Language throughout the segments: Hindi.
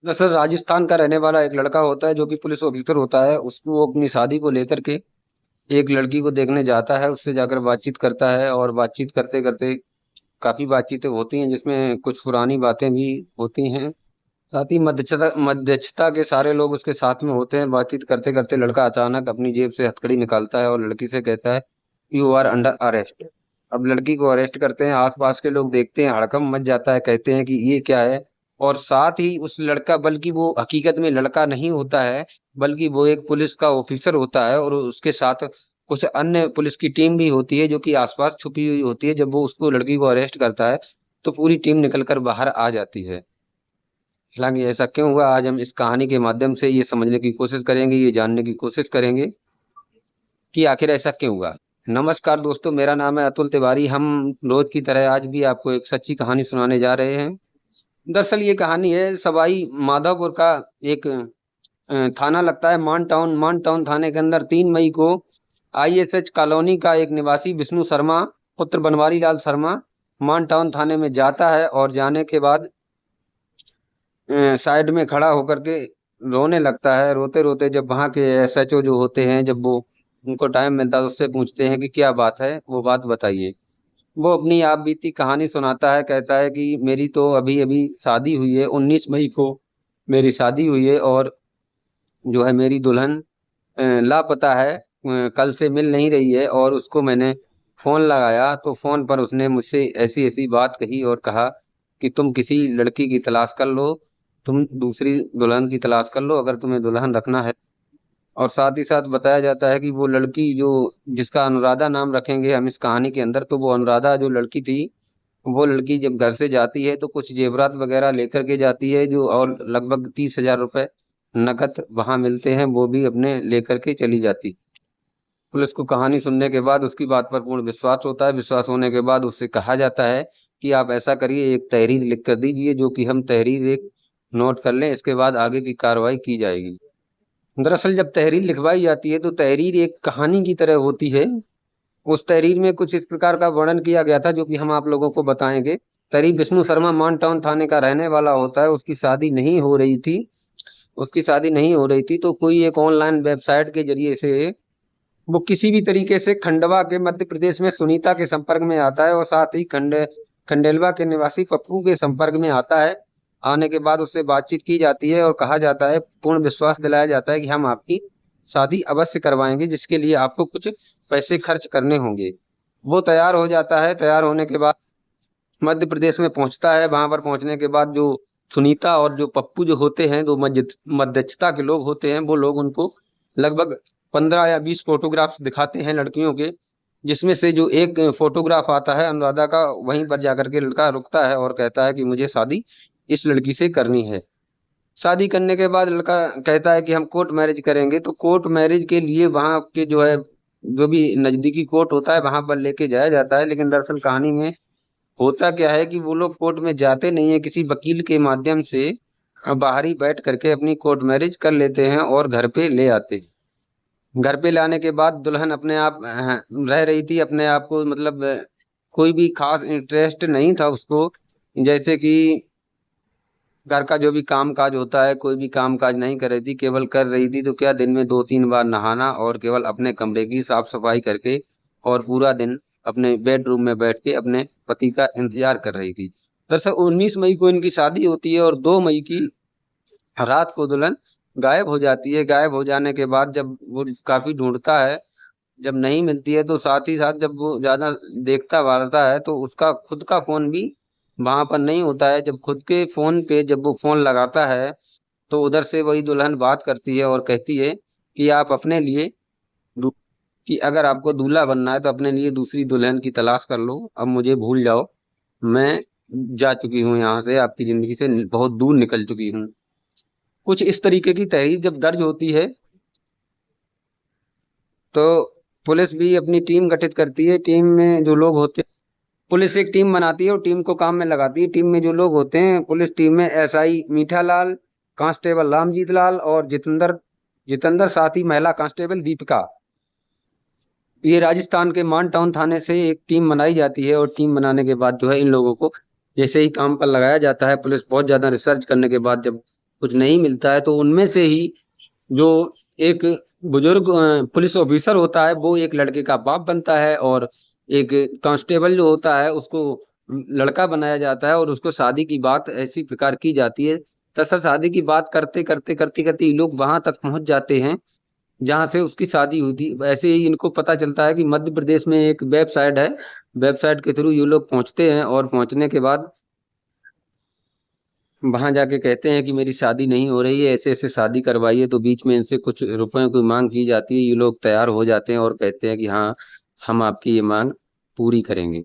दरअसल राजस्थान का रहने वाला एक लड़का होता है जो कि पुलिस ऑफिसर होता है। उसको वो अपनी शादी को लेकर के एक लड़की को देखने जाता है। उससे जाकर बातचीत करता है और बातचीत करते करते काफी बातचीतें होती हैं जिसमें कुछ पुरानी बातें भी होती हैं। साथ ही मध्यस्थता मध्यस्थता के सारे लोग उसके साथ में होते हैं। बातचीत करते करते लड़का अचानक अपनी जेब से हथकड़ी निकालता है और लड़की से कहता है, यू आर अंडर अरेस्ट। अब लड़की को अरेस्ट करते हैं। आसपास के लोग देखते हैं, हड़कंप मच जाता है, कहते हैं कि ये क्या है। और साथ ही उस लड़का, बल्कि वो हकीकत में लड़का नहीं होता है, बल्कि वो एक पुलिस का ऑफिसर होता है और उसके साथ कुछ अन्य पुलिस की टीम भी होती है जो कि आसपास छुपी हुई होती है। जब वो उसको लड़की को अरेस्ट करता है तो पूरी टीम निकलकर बाहर आ जाती है। हालांकि ऐसा क्यों हुआ, आज हम इस कहानी के माध्यम से ये समझने की कोशिश करेंगे, ये जानने की कोशिश करेंगे कि आखिर ऐसा क्यों हुआ। नमस्कार दोस्तों, मेरा नाम है अतुल तिवारी। हम रोज की तरह आज भी आपको एक सच्ची कहानी सुनाने जा रहे हैं। दरअसल ये कहानी है सवाई माधोपुर का। एक थाना लगता है मान टाउन। मान टाउन थाने के अंदर 3 मई को आईएसएच कॉलोनी का एक निवासी विष्णु शर्मा पुत्र बनवारी लाल शर्मा मान टाउन थाने में जाता है और जाने के बाद साइड में खड़ा होकर के रोने लगता है। रोते रोते जब वहाँ के एसएचओ जो होते हैं, जब वो उनको टाइम मिलता है तो उससे पूछते हैं कि क्या बात है, वो बात बताइए। वो अपनी आप बीती कहानी सुनाता है। कहता है कि मेरी तो अभी अभी शादी हुई है, 19 मई को मेरी शादी हुई है और जो है मेरी दुल्हन लापता है। कल से मिल नहीं रही है और उसको मैंने फोन लगाया तो फोन पर उसने मुझसे ऐसी ऐसी बात कही और कहा कि तुम किसी लड़की की तलाश कर लो, तुम दूसरी दुल्हन की तलाश कर लो अगर तुम्हें दुल्हन रखना है। और साथ ही साथ बताया जाता है कि वो लड़की जो, जिसका अनुराधा नाम रखेंगे हम इस कहानी के अंदर, तो वो अनुराधा जो लड़की थी, वो लड़की जब घर से जाती है तो कुछ जेवरात वगैरह लेकर के जाती है, जो और लगभग 30,000 रुपए नकद वहां मिलते हैं, वो भी अपने लेकर के चली जाती। पुलिस को कहानी सुनने के बाद उसकी बात पर पूर्ण विश्वास होता है। विश्वास होने के बाद उससे कहा जाता है कि आप ऐसा करिए, एक तहरीर लिख कर दीजिए, जो कि हम तहरीर एक नोट कर लें, इसके बाद आगे की कार्रवाई की जाएगी। दरअसल जब तहरीर लिखवाई जाती है तो तहरीर एक कहानी की तरह होती है। उस तहरीर में कुछ इस प्रकार का वर्णन किया गया था जो कि हम आप लोगों को बताएंगे। तहरीर विष्णु शर्मा मान टाउन थाने का रहने वाला होता है। उसकी शादी नहीं हो रही थी। उसकी शादी नहीं हो रही थी तो कोई एक ऑनलाइन वेबसाइट के जरिए से वो किसी भी तरीके से खंडवा के मध्य प्रदेश में सुनीता के संपर्क में आता है और साथ ही खंडेलवा के निवासी पप्पू के संपर्क में आता है। आने के बाद उससे बातचीत की जाती है और कहा जाता है, पूर्ण विश्वास दिलाया जाता है कि हम आपकी शादी अवश्य करवाएंगे, जिसके लिए आपको कुछ पैसे खर्च करने होंगे। वो तैयार हो जाता है। तैयार होने के बाद मध्य प्रदेश में पहुंचता है। वहां पर पहुंचने के बाद जो सुनीता और जो पप्पू जो होते हैं, जो मध्यस्थता के लोग होते हैं, वो लोग उनको लगभग 15 या 20 फोटोग्राफ्स दिखाते हैं लड़कियों के, जिसमें से जो एक फोटोग्राफ आता है अनुराधा का, वहीं पर जाकर के लड़का रुकता है और कहता है कि मुझे शादी इस लड़की से करनी है। शादी करने के बाद लड़का कहता है कि हम कोर्ट मैरिज करेंगे। तो कोर्ट मैरिज के लिए वहां के जो है, जो भी नजदीकी कोर्ट होता है वहां पर लेके जाया जाता है। लेकिन दरअसल कहानी में होता क्या है कि वो लोग कोर्ट में जाते नहीं है, किसी वकील के माध्यम से बाहर ही बैठ करके अपनी कोर्ट मैरिज कर लेते हैं और घर पे ले आते हैं। घर पे लाने के बाद दुल्हन अपने आप रह रही थी अपने आप को, मतलब कोई भी खास इंटरेस्ट नहीं था उसको। जैसे कि घर का जो भी काम काज होता है, कोई भी काम काज नहीं कर रही थी, केवल कर रही थी तो क्या, दिन में 2-3 बार नहाना और केवल अपने कमरे की साफ सफाई करके और पूरा दिन अपने बेडरूम में बैठ के अपने पति का इंतजार कर रही थी। दरअसल 19 मई को इनकी शादी होती है और 2 मई की रात को दुल्हन गायब हो जाती है। गायब हो जाने के बाद जब वो काफी ढूंढता है, जब नहीं मिलती है तो साथ ही साथ जब वो ज्यादा देखता वारता है तो उसका खुद का फोन भी वहां पर नहीं होता है। जब खुद के फोन पे जब वो फोन लगाता है तो उधर से वही दुल्हन बात करती है और कहती है कि आप अपने लिए दू- कि अगर आपको दूल्हा बनना है तो अपने लिए दूसरी दुल्हन की तलाश कर लो, अब मुझे भूल जाओ, मैं जा चुकी हूँ यहाँ से, आपकी जिंदगी से बहुत दूर निकल चुकी हूँ। कुछ इस तरीके की तहरीर जब दर्ज होती है तो पुलिस भी अपनी टीम गठित करती है। टीम में जो लोग होते हैं, पुलिस एक टीम बनाती है और टीम को काम में लगाती है। टीम में जो लोग होते हैं, पुलिस टीम में एसआई मीठा लाल, कांस्टेबल रामजीत लाल और जितेंद्र जितेंद्र साथ ही महिला कांस्टेबल दीपिका। ये राजस्थान के मान टाउन थाने से एक टीम बनाई जाती है और टीम बनाने के बाद जो है इन लोगों को जैसे ही काम पर लगाया जाता है, पुलिस बहुत ज्यादा रिसर्च करने के बाद जब कुछ नहीं मिलता है, तो उनमें से ही जो एक बुजुर्ग पुलिस ऑफिसर होता है वो एक लड़के का बाप बनता है, और एक कांस्टेबल जो होता है उसको लड़का बनाया जाता है, और उसको शादी की बात ऐसी प्रकार की जाती है। तथा शादी की बात करते करते करते करते ये लोग वहां तक पहुंच जाते हैं जहां से उसकी शादी हुई थी। वैसे ही इनको पता चलता है कि मध्य प्रदेश में एक वेबसाइट है, वेबसाइट के थ्रू ये लोग पहुंचते हैं, और पहुंचने के बाद वहां जाके कहते हैं कि मेरी शादी नहीं हो रही है, ऐसे ऐसे शादी करवाइए। तो बीच में इनसे कुछ रुपयों की मांग की जाती है। ये लोग तैयार हो जाते हैं और कहते हैं कि हाँ, हम आपकी ये मांग पूरी करेंगे।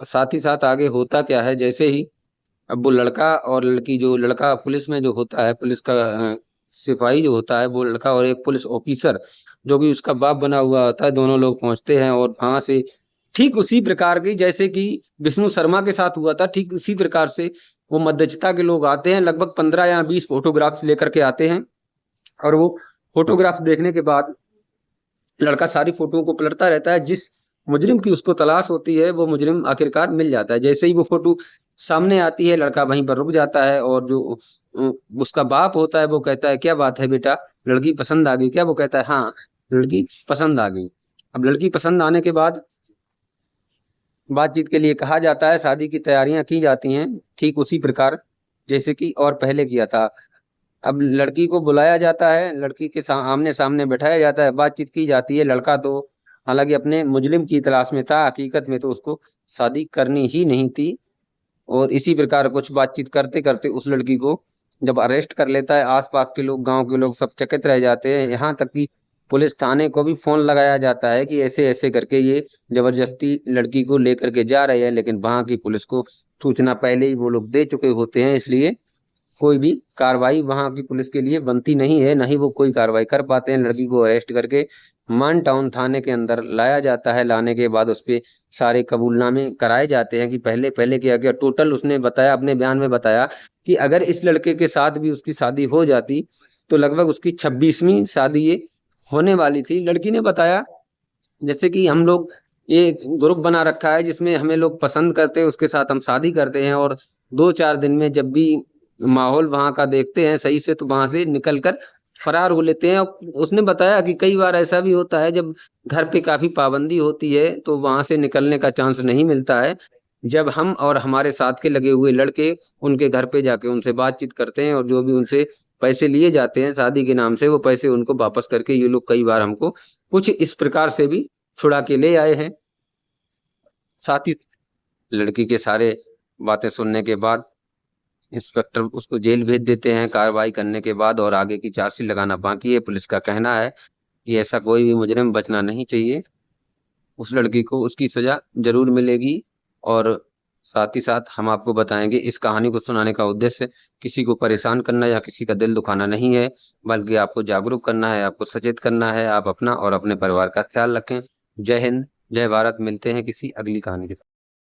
और साथ ही साथ आगे होता क्या है, जैसे ही अब वो लड़का और लड़की, जो लड़का पुलिस में जो होता है, पुलिस का सिपाही जो होता है वो लड़का, और एक पुलिस ऑफिसर जो कि उसका बाप बना हुआ होता है, दोनों लोग पहुंचते हैं। और वहां से ठीक उसी प्रकार की जैसे कि विष्णु शर्मा के साथ हुआ था, ठीक उसी प्रकार से वो मध्यस्थता के लोग आते हैं। लगभग 15 या 20 फोटोग्राफ्स लेकर के आते हैं, और वो फोटोग्राफ्स देखने के बाद लड़का सारी फोटो को पलटता रहता है। जिस मुजरिम की उसको तलाश होती है वो मुजरिम आखिरकार मिल जाता है। जैसे ही वो फोटो सामने आती है, लड़का वहीं पर रुक जाता है, और जो उसका बाप होता है वो कहता है, क्या बात है बेटा, लड़की पसंद आ गई क्या? वो कहता है, हाँ, लड़की पसंद आ गई। अब लड़की पसंद आने के बाद बातचीत के लिए कहा जाता है, शादी की तैयारियां की जाती हैं ठीक उसी प्रकार जैसे कि और पहले किया था। अब लड़की को बुलाया जाता है, लड़की के आमने सामने बैठाया जाता है, बातचीत की जाती है। लड़का तो हालांकि अपने मुजरिम की तलाश में था, हकीकत में तो उसको शादी करनी ही नहीं थी। और इसी प्रकार कुछ बातचीत करते करते उस लड़की को जब अरेस्ट कर लेता है, आसपास के लोग, गांव के लोग सब चकित रह जाते हैं। यहाँ तक कि पुलिस थाने को भी फोन लगाया जाता है कि ऐसे ऐसे करके ये जबरदस्ती लड़की को लेकर के जा रहे हैं, लेकिन वहां की पुलिस को सूचना पहले ही वो लोग दे चुके होते हैं, इसलिए कोई भी कार्रवाई वहां की पुलिस के लिए बनती नहीं है, नहीं वो कोई कार्रवाई कर पाते हैं। लड़की को अरेस्ट करके मान टाउन थाने के अंदर लाया जाता है। लाने के बाद उस पे सारे कबूलनामे कराए जाते हैं कि पहले पहले क्या किया। टोटल उसने बताया, अपने बयान में बताया कि अगर इस लड़के के साथ भी उसकी शादी हो जाती तो लगभग उसकी 26वीं शादी ये होने वाली थी। लड़की ने बताया, जैसे कि हम लोग ये ग्रुप बना रखा है जिसमें हमें लोग पसंद करते हैं, उसके साथ हम शादी करते हैं, और 2-4 दिन में जब भी माहौल वहां का देखते हैं सही से तो वहां से निकल कर फरार हो लेते हैं। और उसने बताया कि कई बार ऐसा भी होता है जब घर पे काफी पाबंदी होती है तो वहां से निकलने का चांस नहीं मिलता है। जब हम और हमारे साथ के लगे हुए लड़के उनके घर पे जाके उनसे बातचीत करते हैं, और जो भी उनसे पैसे लिए जाते हैं शादी के नाम से, वो पैसे उनको वापस करके ये लोग कई बार हमको कुछ इस प्रकार से भी छुड़ा के ले आए हैं। साथ ही लड़की के सारे बातें सुनने के बाद इंस्पेक्टर उसको जेल भेज देते हैं कार्रवाई करने के बाद, और आगे की चार्जशीट लगाना बाकी है। पुलिस का कहना है कि ऐसा कोई भी मुजरिम बचना नहीं चाहिए, उस लड़की को उसकी सजा जरूर मिलेगी। और साथ ही साथ हम आपको बताएंगे, इस कहानी को सुनाने का उद्देश्य किसी को परेशान करना या किसी का दिल दुखाना नहीं है, बल्कि आपको जागरूक करना है, आपको सचेत करना है। आप अपना और अपने परिवार का ख्याल रखें। जय हिंद, जय भारत। मिलते हैं किसी अगली कहानी के साथ।